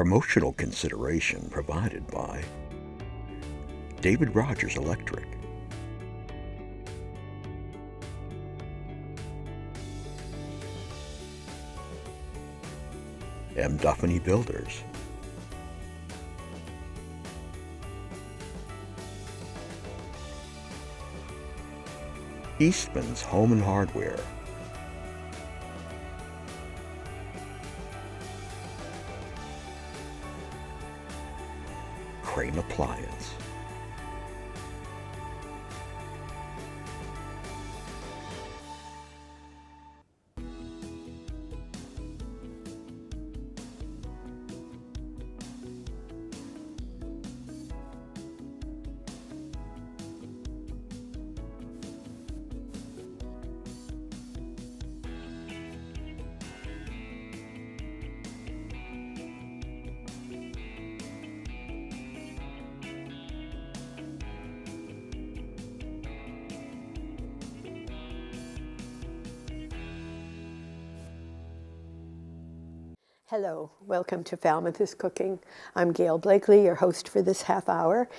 Promotional consideration provided by David Rogers Electric, M. Duffany Builders, Eastman's Home and Hardware, Crane Appliance, Hello, welcome to Falmouth is Cooking. I'm Gail Blakely, your host for this half hour.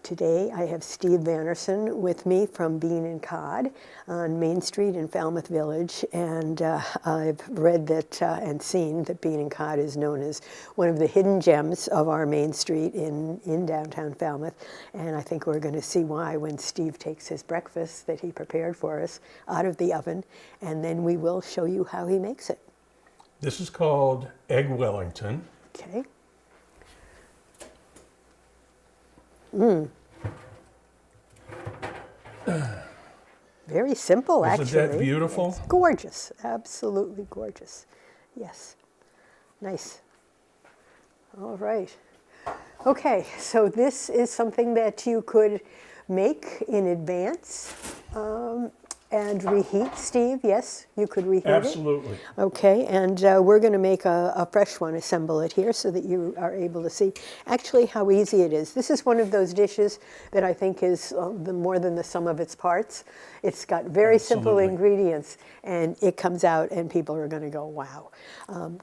Today I have Steve Vannerson with me from Bean and Cod on Main Street in Falmouth Village, and I've read that and seen that Bean and Cod is known as one of the hidden gems of our Main Street in downtown Falmouth, and I think we're going to see why when Steve takes his breakfast that he prepared for us out of the oven, and then we will show you how he makes it. This is called Egg Wellington. Okay. Very simple, actually. Isn't that beautiful? It's gorgeous, absolutely gorgeous. Yes, nice. All right. Okay, so this is something that you could make in advance and reheat, Steve. Yes, you could reheat it. Absolutely. Okay, and we're going to make a fresh one, assemble it here so that you are able to see actually how easy it is. This is one of those dishes that I think is more than the sum of its parts. It's got very simple ingredients, and it comes out and people are going to go, wow.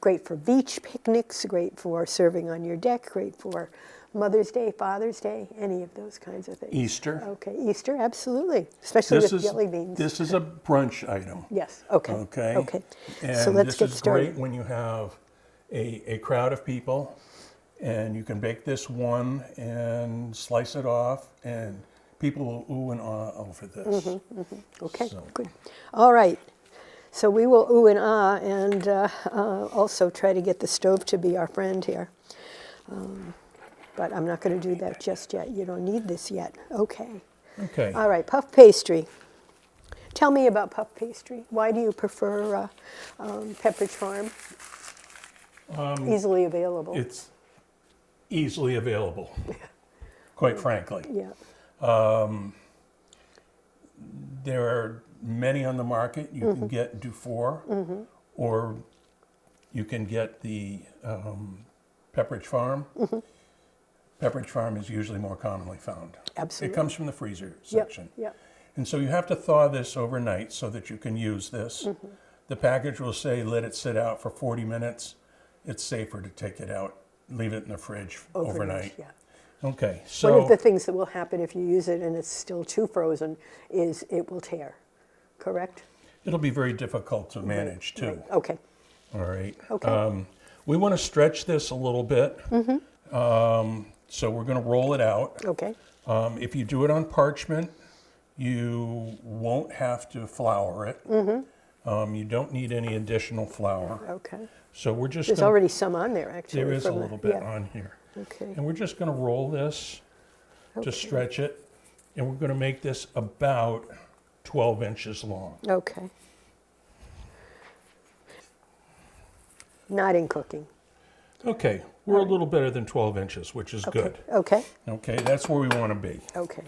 Great for beach picnics, great for serving on your deck, great for Mother's Day, Father's Day, any of those kinds of things. Easter. Okay, Easter, absolutely, especially with jelly beans. This is a brunch item. Yes, okay. Okay. Okay, And so let's get started. this is great when you have a crowd of people, and you can bake this one and slice it off, and people will ooh and ah over this. Okay, So. good. All right, so we will ooh and ah, and also try to get the stove to be our friend here. But I'm not going to do that just yet. You don't need this yet. Okay. Okay. All right, puff pastry. Tell me about puff pastry. Why do you prefer Pepperidge Farm? Easily available. It's easily available, quite frankly. Yeah. There are many on the market. You can get Dufour, or you can get the Pepperidge Farm. Pepperidge Farm is usually more commonly found. Absolutely. It comes from the freezer section. Yep. And so you have to thaw this overnight so that you can use this. The package will say let it sit out for 40 minutes. It's safer to take it out, leave it in the fridge overnight. Yeah. Okay, so One of the things that will happen if you use it and it's still too frozen is it will tear, correct? it'll be very difficult to manage too. Right. Okay. All right. Okay. We want to stretch this a little bit. So we're going to roll it out. Okay. If you do it on parchment, you won't have to flour it. You don't need any additional flour. Okay. So we're just There's already some on there, actually. there is a from the- little bit yeah. on here. Okay. And we're just going to roll this Okay. to stretch it. And we're going to make this about 12 inches long. Okay. Not in cooking. Okay, we're a little better than 12 inches, which is good. Okay. Okay, that's where we want to be. Okay.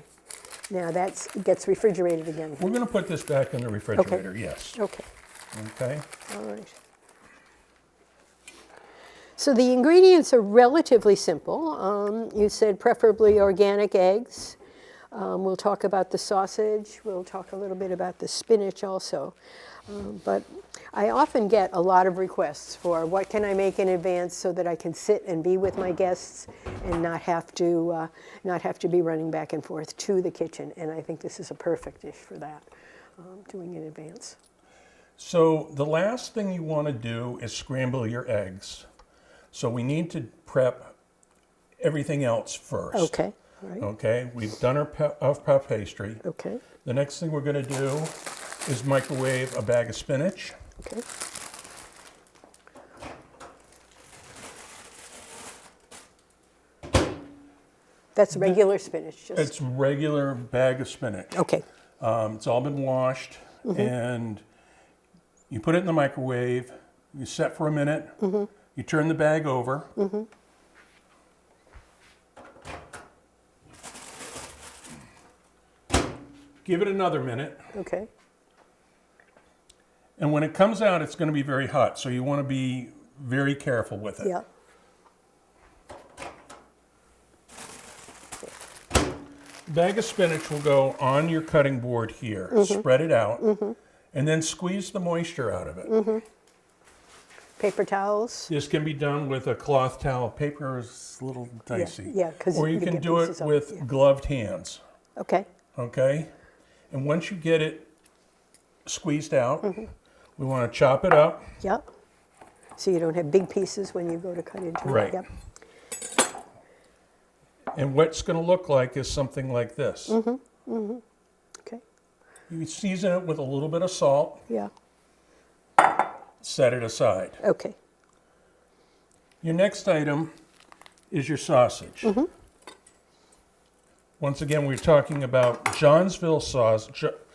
Now that gets refrigerated again. We're going to put this back in the refrigerator, yes. Okay. Okay, All right. So the ingredients are relatively simple. You said preferably organic eggs, We'll talk about the sausage. We'll talk a little bit about the spinach also. But I often get a lot of requests for what can I make in advance so that I can sit and be with my guests and not have to be running back and forth to the kitchen. And I think this is a perfect dish for that, doing in advance. So the last thing you want to do is scramble your eggs. So we need to prep everything else first. Okay. All right. Okay, we've done our puff pastry. Okay. The next thing we're going to do is microwave a bag of spinach. Okay. That's regular spinach. Just. It's regular bag of spinach. Okay. It's all been washed, and you put it in the microwave. You set for a minute. You turn the bag over. Give it another minute. Okay. And when it comes out, it's going to be very hot, so you want to be very careful with it. Yeah. Bag of spinach will go on your cutting board here. Spread it out, and then squeeze the moisture out of it. Paper towels. This can be done with a cloth towel. Paper is a little dicey. Yeah, 'cause or you you can can get do it pieces of it, with yeah. gloved hands. Okay. Okay? And once you get it squeezed out, we want to chop it up. Yep. So you don't have big pieces when you go to cut into Right. it. Yep. And what's going to look like is something like this. Okay. You season it with a little bit of salt, Yeah. set it aside. Okay. Your next item is your sausage. Once again, we're talking about Johnsonville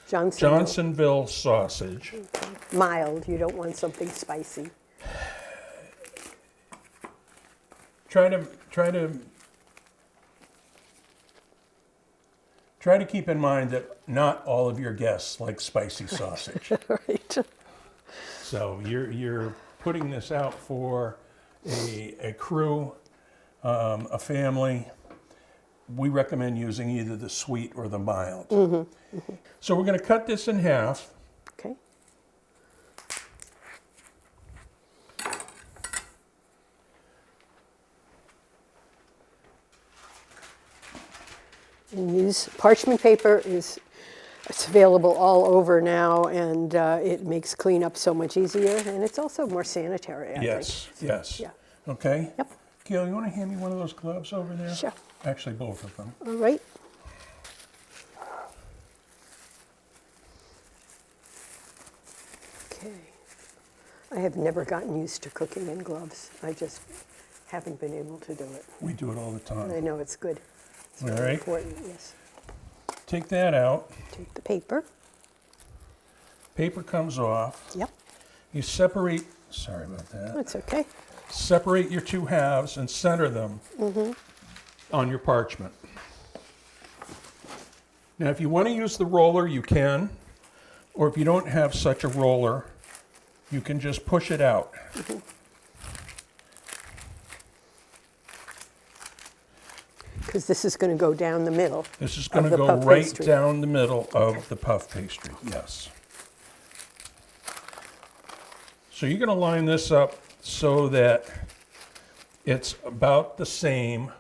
Johnsonville sausage. Mild. You don't want something spicy. Try to keep in mind that not all of your guests like spicy sausage. Right. So you're putting this out for a crew, a family. We recommend using either the sweet or the mild. So we're going to cut this in half. Okay. And use parchment paper it's available all over now, and it makes cleanup so much easier, and it's also more sanitary, I think. Yes, yes. Yeah. Okay. Yep. Gail, you want to hand me one of those gloves over there? Sure. Actually, both of them. All right. Okay. I have never gotten used to cooking in gloves. I just haven't been able to do it. We do it all the And I time. know it's good. It's All very right. important, yes. Take that out. Take the paper. Paper comes off. Yep, You separate, sorry about that. that's okay. Separate your two halves and center them on your parchment. Now, if you want to use the roller, you can. Or if you don't have such a roller, you can just push it out. Because this is going to go down the middle. This is going Of to the go puff right pastry. down the middle of the puff pastry, yes. So you're going to line this up so that it's about the same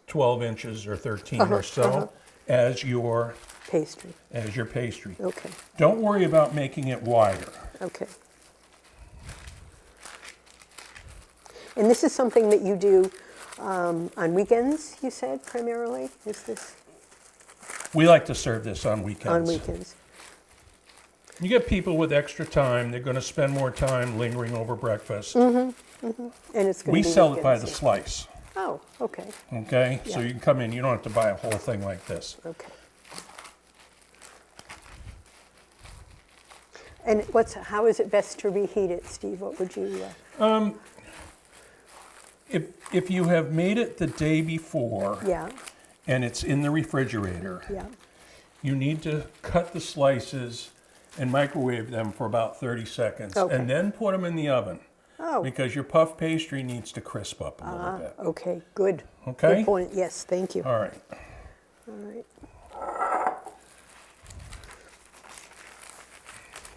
12 inches or 13 or so as your Pastry. pastry. Okay, Don't worry about making it wider. okay. And this is something that you do on weekends, you said, primarily? Is this We like to serve this on weekends. on weekends? You get people with extra time, they're going to spend more time lingering over breakfast. And it's going We to be sell it by the weekends, slice, yeah. Oh, okay, okay? So Yeah. you can come in, you don't have to buy a whole thing like this. okay. And how is it best to reheat it, Steve? What would you? If you have made it the day before Yeah, and it's in the refrigerator, yeah. you need to cut the slices and microwave them for about 30 seconds Okay. and then put them in the oven Oh, because your puff pastry needs to crisp up a little bit. okay, good. Okay? Good point. Yes, thank you. All right. All right.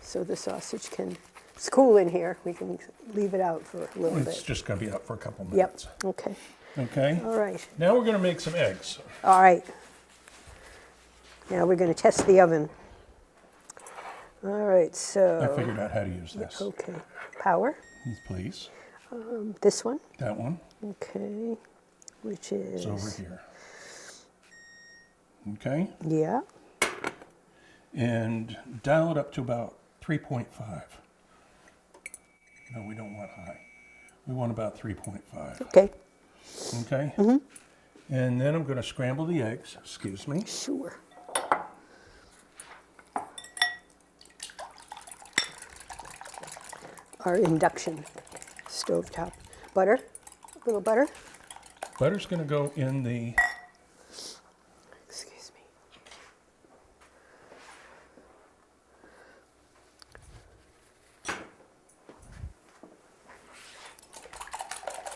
So the sausage can, it's cool in here. We can leave it out for a little It's bit. just going to be out for a couple Yep, minutes. okay. Okay. All right. Now we're going to make some eggs. All right. Now we're going to test the oven. All right, so. I figured out how to use this. Okay. Power. Please. This one. That one Okay. Which is. is over here. Okay. Yeah. And dial it up to about 3.5. No, we don't want high. We want about 3.5. Okay. Okay? And then I'm going to scramble the eggs. Excuse me. Sure. Our induction stovetop. Butter. A little butter. Butter's going to go in the... Excuse me.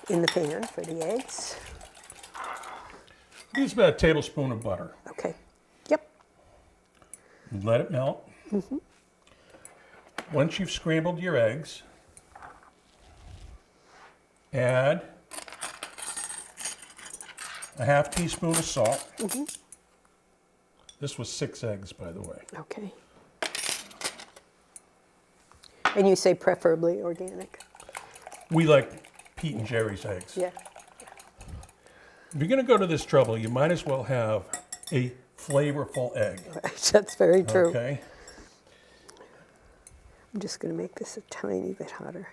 In the pan for the eggs. Use about a tablespoon of butter. Okay. Yep. Let it melt. Once you've scrambled your eggs, add a half teaspoon of salt. This was 6 eggs, by the way. Okay. And you say preferably organic? We like Pete and Jerry's eggs. Yeah. If you're going to go to this trouble, you might as well have a flavorful egg. That's very true. Okay? I'm just going to make this a tiny bit hotter.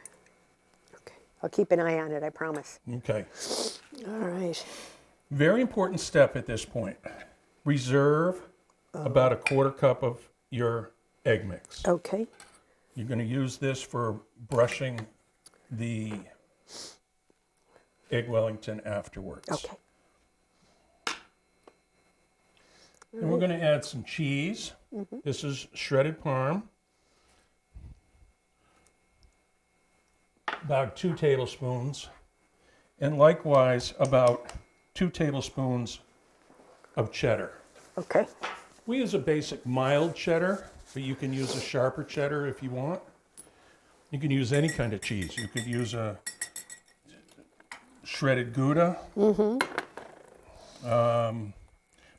Okay. I'll keep an eye on it, I promise. Okay. All right. Very important step at this point. Reserve about a 1/4 cup of your egg mix. Okay. You're going to use this for brushing the egg Wellington afterwards. Okay. And we're going to add some cheese. This is shredded parm. About 2 tablespoons. And likewise, about 2 tablespoons of cheddar. Okay. We use a basic mild cheddar, but you can use a sharper cheddar if you want. You can use any kind of cheese. You could use a shredded Gouda.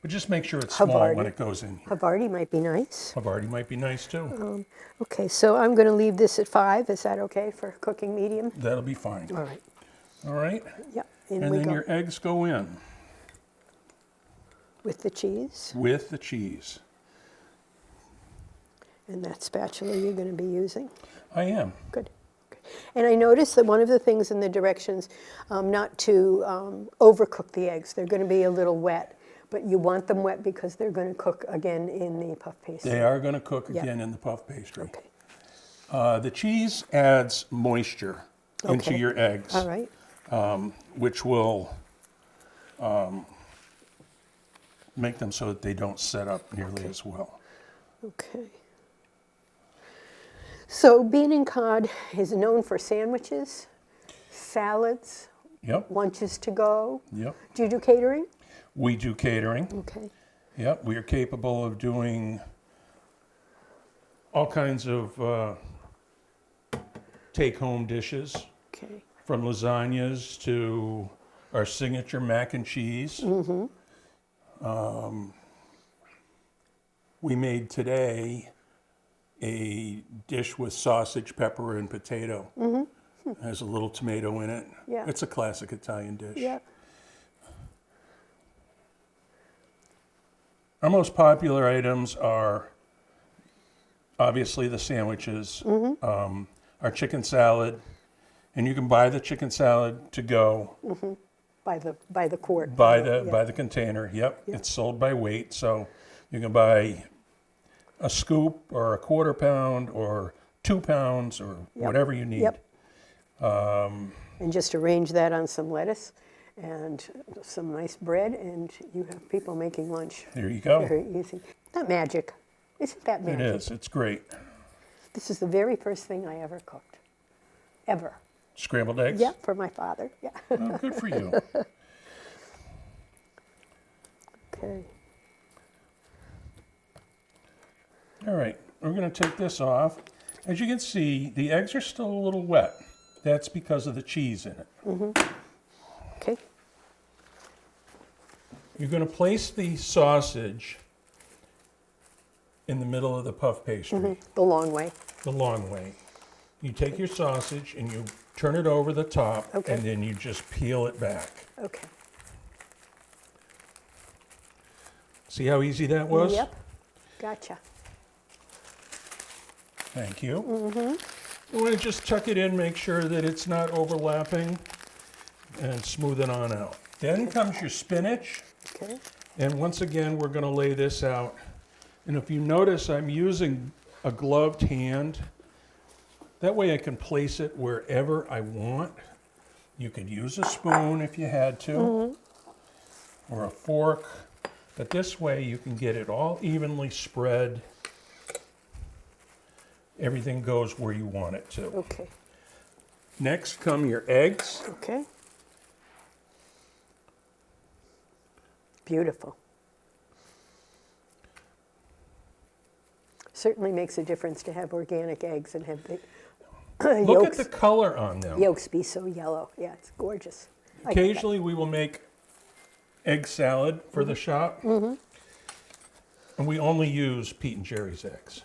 But just make sure it's small Havarti. when it goes in here. Havarti might be nice. Havarti might be nice too. Okay, so I'm going to leave this at 5. Is that okay for cooking medium? That'll be fine. All right. All right? Yep. In And we then go. your eggs go in With the cheese. with the cheese. And that spatula you're going to be using. I am. Good. Okay. And I noticed that one of the things in the directions, not to overcook the eggs. They're going to be a little wet, but you want them wet because they're going to cook again in the puff pastry. They are going to cook Yeah. again in the puff pastry. Okay. The cheese adds moisture into Okay. your eggs, All right. which will make them so that they don't set up nearly as well. Okay. So Bean and Cod is known for sandwiches, salads, Yep, lunches to go. yep. Do you do catering? We do catering. Okay. Yep, we are capable of doing all kinds of take-home dishes, Okay. from lasagnas to our signature mac and cheese. We made today a dish with sausage, pepper, and potato. It has a little tomato in it. Yeah. It's a classic Italian dish. Yeah. Our most popular items are obviously the sandwiches, our chicken salad, and you can buy the chicken salad to go. By the quart. By Yeah. the container. Yep, Yeah. it's sold by weight, so you can buy a scoop or a 1/4 pound or 2 pounds or whatever you need. Yep. And just arrange that on some lettuce and some nice bread, and you have people making lunch. There you go. Very easy. Not magic. Isn't that It magic? is. It's great. This is the very first thing I ever cooked. Ever. Scrambled eggs. Yeah, for my father. Yeah. Oh, good for you. Okay. All right, we're going to take this off. As you can see, the eggs are still a little wet. That's because of the cheese in it. Okay. You're going to place the sausage in the middle of the puff pastry, The long way. the long way. You take your sausage and you turn it over the top, Okay. and then you just peel it back. Okay. See how easy that was? Yep. Gotcha. Thank you. You want to just tuck it in, make sure that it's not overlapping, and smooth it on out. Then comes your spinach, Okay. and once again, we're going to lay this out. And if you notice, I'm using a gloved hand. That way I can place it wherever I want. You could use a spoon if you had to, or a fork, but this way you can get it all evenly spread. Everything goes where you want it to. Okay. Next come your eggs. Okay. Beautiful. Certainly makes a difference to have organic eggs and have the Look yolks, at the color on them. yolks be so yellow. Yeah, it's gorgeous. I get that. Occasionally we will make egg salad for the shop. And we only use Pete and Jerry's eggs.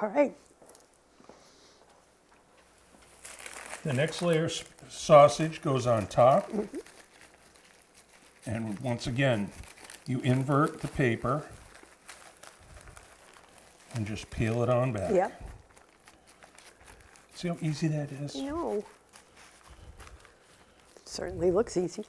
All right. The next layer of sausage goes on top. And once again, you invert the paper and just peel it on back. Yep. See how easy that is? No. Certainly looks easy.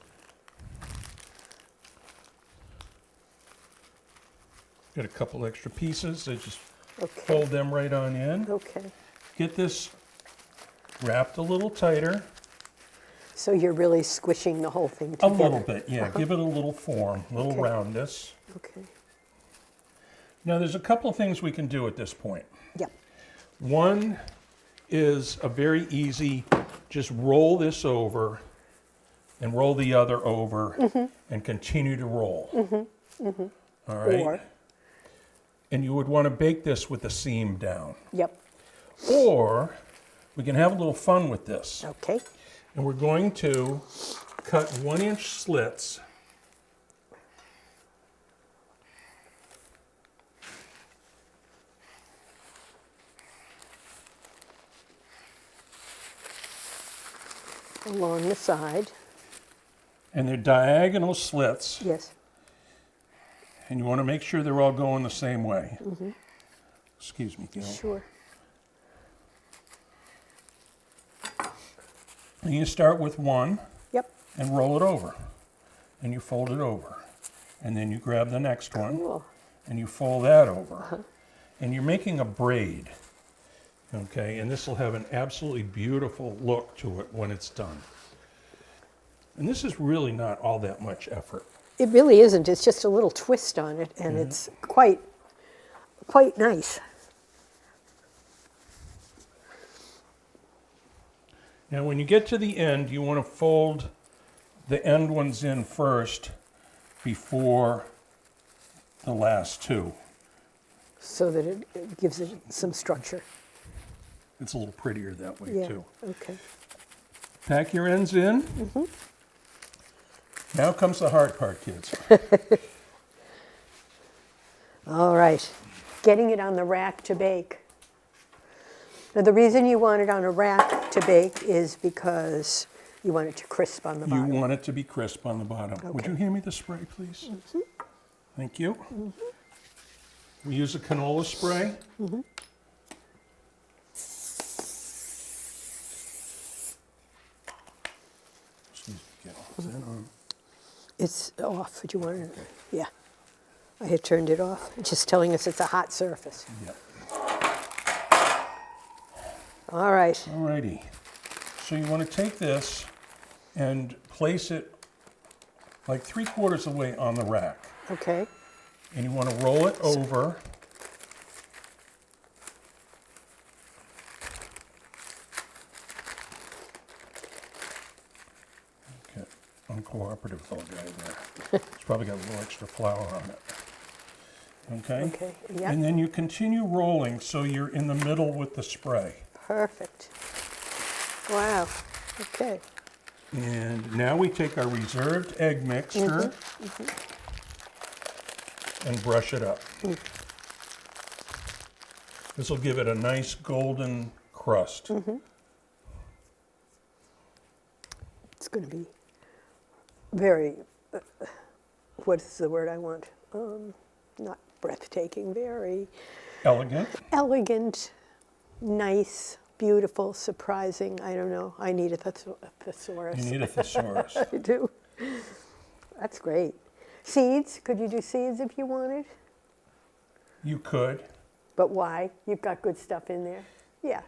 Got a couple extra pieces. I just Okay. fold them right on in. Okay. Get this wrapped a little tighter. So you're really squishing the whole thing A together. little bit, yeah. Give it a little form, a little Okay. roundness. Okay. Now there's a couple of things we can do at this point. Yep. One is a very easy, just roll this over and roll the other over and continue to roll. All right? Or, And you would want to bake this with the seam down. yep. Or we can have a little fun with this. Okay. And we're going to cut 1-inch slits. Along the side. And they're diagonal slits. Yes. And you want to make sure they're all going the same way. Excuse me, Gail. Sure. And you start with one Yep. and roll it over. And you fold it over. And then you grab the next one Cool. and you fold that over. And you're making a braid. Okay, and this will have an absolutely beautiful look to it when it's done. And this is really not all that much effort. It really isn't. It's just a little twist on it, and it's quite nice. Now when you get to the end, you want to fold the end ones in first before the last two. So that it gives it some structure. It's a little prettier that way Yeah. too. Okay. Pack your ends in. Now comes the hard part, kids. All right. Getting it on the rack to bake. Now, the reason you want it on a rack to bake is because you want it to crisp on the You bottom. want it to be crisp on the bottom. Would Okay. you hand me the spray, please? Thank you. We use a canola spray. Excuse me, Gail. Is that on? It's off. Do you want it? Yeah. I had turned it off. It's just telling us it's a hot surface. Yeah. All right. Alrighty. So you want to take this and place it like 3/4 of the way on the rack. Okay. And you want to roll it over. uncooperative little guy there. It's probably got a little extra flour on it. Okay? Okay, yeah. And then you continue rolling so you're in the middle with the spray. Perfect. Wow. Okay. And now we take our reserved egg mixture and brush it up. This will give it a nice golden crust. It's going to be very, what is the word I want? Not breathtaking, very Elegant. elegant, nice, beautiful, surprising. I don't know. I need a thesaurus. You need a thesaurus. I do. That's great. Seeds? Could you do seeds if you wanted? You could. But why? You've got good stuff in there. Yeah.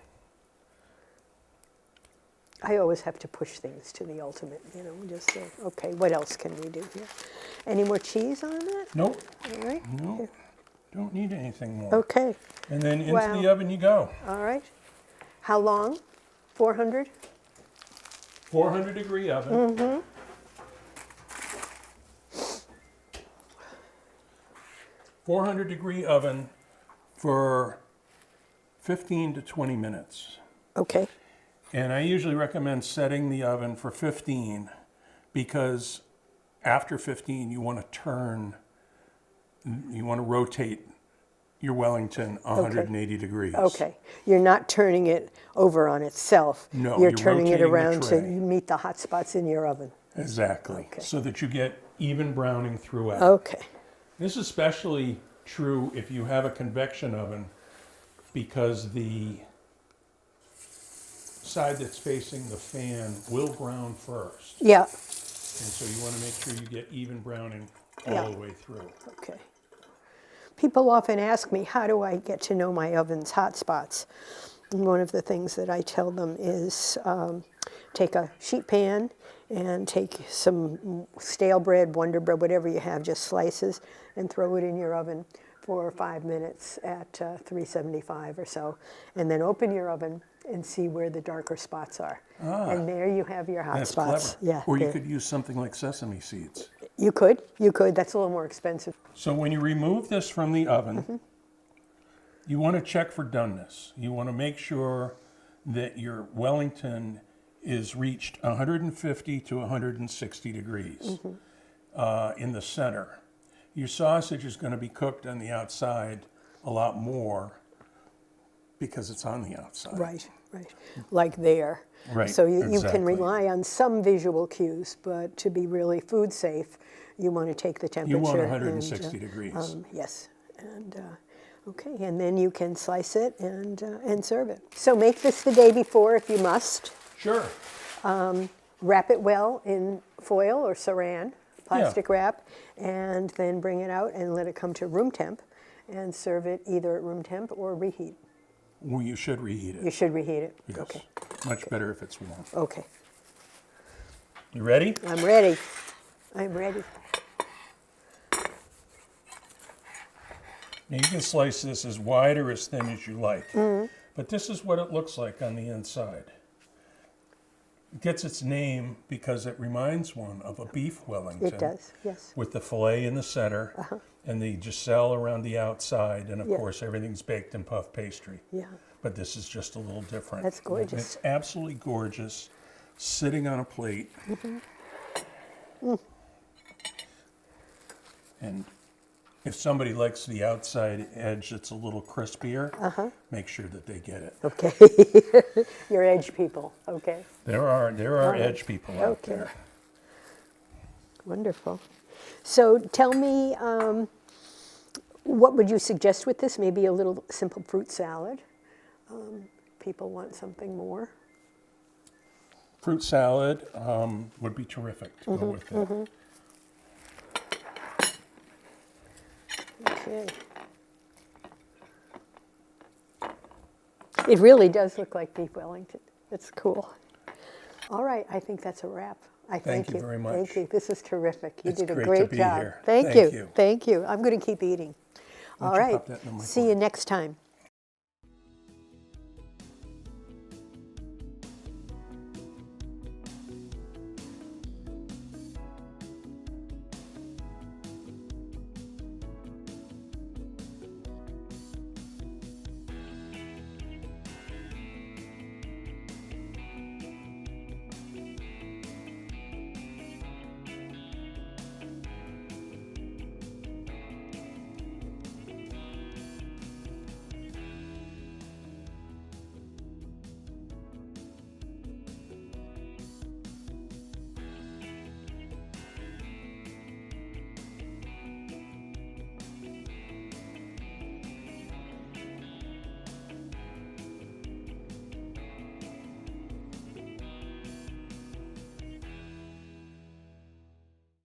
I always have to push things to the ultimate, you know, just say, okay, what else can we do here? Any more cheese on that? Nope. All right. Nope. Don't need anything more. Okay. And then into Wow. the oven you go. All right. How long? 400? 400 degree oven. 400 degree oven for 15 to 20 minutes. Okay. And I usually recommend setting the oven for 15 because after 15 you want to turn, you want to rotate your Wellington 180 degrees. Okay. You're not turning it over on itself. No, you're you're turning it rotating the around to tray. meet the hot spots in your oven. Exactly. Okay. So that you get even browning throughout. Okay. This is especially true if you have a convection oven because the side that's facing the fan will brown first. Yeah. And so you want to make sure you get even browning all Yeah. the way through. Okay. People often ask me, how do I get to know my oven's hot spots? And one of the things that I tell them is take a sheet pan and take some stale bread, Wonder Bread, whatever you have, just slices, and throw it in your oven for 5 minutes at 375 or so. And then open your oven and see where the darker spots are. And there you have your hot That's spots. clever. Yeah, Or you there. could use something like sesame seeds. You could. That's a little more expensive. So when you remove this from the oven, you want to check for doneness. You want to make sure that your Wellington is reached 150 to 160 degrees in the center. Your sausage is going to be cooked on the outside a lot more because it's on the outside. Right. Like there. Right, So you can exactly. rely on some visual cues, but to be really food safe, you want to take the temperature. You want and, 160 degrees. Yes. And okay, and then you can slice it and serve it. So make this the day before if you must. Sure. Wrap it well in foil or saran, plastic wrap, and then bring it out and let it come to room temp and serve it either at room temp or reheat. Well, you should reheat it. You should reheat it. Yes. Okay. Much better if it's warm. Okay. You ready? I'm ready. I'm ready. Now you can slice this as wide or as thin as you like. But this is what it looks like on the inside. It gets its name because it reminds one of a beef Wellington. It does, yes. With the fillet in the center and the giselle around the outside, and of Yeah. course everything's baked in puff pastry. Yeah. But this is just a little different. That's gorgeous. And it's absolutely gorgeous, sitting on a plate. And if somebody likes the outside edge that's a little crispier, make sure that they get it. Okay. You're edge people. Okay. There are edge people out Okay. there. Wonderful. So tell me, what would you suggest with this? Maybe a little simple fruit salad. People want something more. Fruit salad would be terrific to go with it. Okay. It really does look like beef Wellington. It's cool. All right, I think that's a wrap. I Thank you very much. Thank you. This is terrific. You It's did a great to great be job. here. Thank Thank you. you. Thank you. I'm going to keep eating. Why All don't you right. pop that in the See you next time.